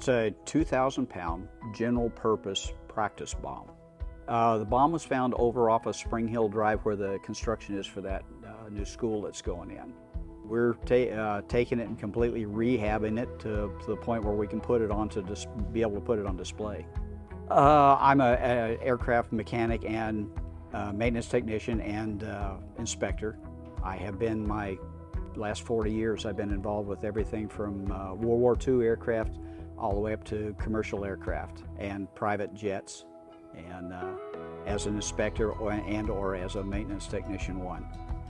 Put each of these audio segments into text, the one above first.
It's a 2,000-pound general purpose practice bomb. The bomb was found over off of Spring Hill Drive where the construction is for that new school that's going in. We're taking it and completely rehabbing it to the point where we can put it on to be able to put it on display. I'm an aircraft mechanic and maintenance technician and inspector. I have been my last 40 years I've been involved with everything from World War II aircraft all the way up to commercial aircraft and private jets, and as an inspector or as a maintenance technician one.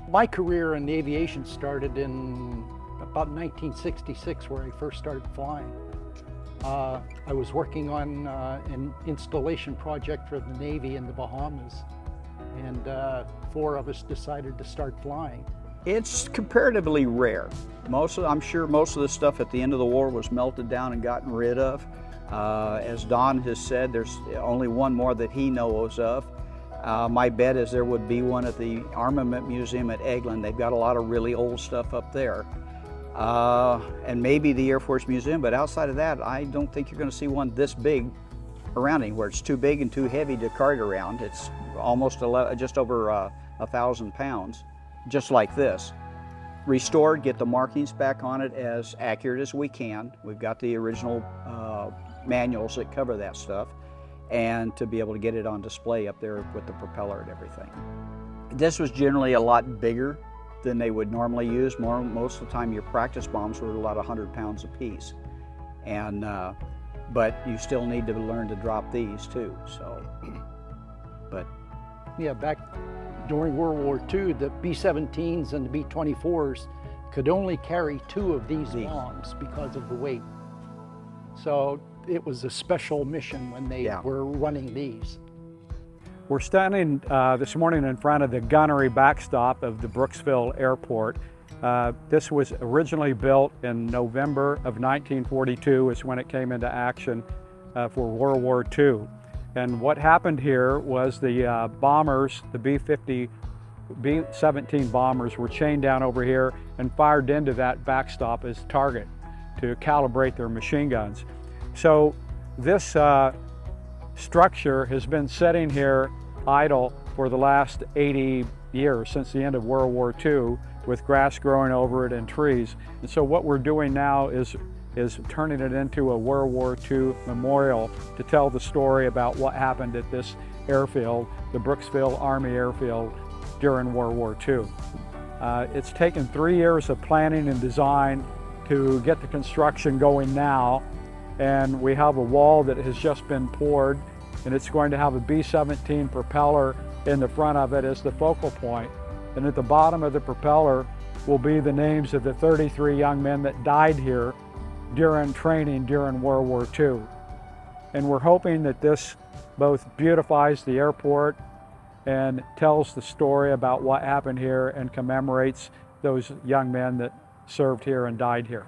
My career in aviation started in about 1966 where I first started flying. I was working on an installation project for the Navy in the Bahamas, and 4 of us decided to start flying. It's comparatively rare. I'm sure most of the stuff at the end of the war was melted down and gotten rid of. As Don has said, there's only one more that he knows of. My bet is there would be one at the Armament Museum at Eglin. They've got a lot of really old stuff up there. And maybe the Air Force Museum, but outside of that, I don't think you're going to see one this big around anywhere. It's too big and too heavy to cart around. It's almost just over 1,000 pounds, just like this. Restored, get the markings back on it as accurate as we can. We've got the original manuals that cover that stuff, and to be able to get it on display up there with the propeller and everything. This was generally a lot bigger than they would normally use. Most of the time your practice bombs were about 100 pounds apiece. And, but you still need to learn to drop these too, so. But yeah, back during World War II, the B-17s and the B-24s could only carry 2 of these bombs because of the weight. So it was a special mission when they were running these. We're standing this morning in front of the gunnery backstop of the Brooksville Airport. This was originally built in November of 1942 is when it came into action for World War II. And what happened here was the bombers, the B-17 bombers were chained down over here and fired into that backstop as target to calibrate their machine guns. So this structure has been sitting here idle for the last 80 years, since the end of World War II, with grass growing over it and trees. And so what we're doing now is turning it into a World War II memorial to tell the story about what happened at this airfield, the Brooksville Army Airfield, during World War II. It's taken 3 years of planning and design to get the construction going now, and we have a wall that has just been poured, and it's going to have a B-17 propeller in the front of it as the focal point. And at the bottom of the propeller will be the names of the 33 young men that died here during training during World War II. And we're hoping that this both beautifies the airport and tells the story about what happened here and commemorates those young men that served here and died here.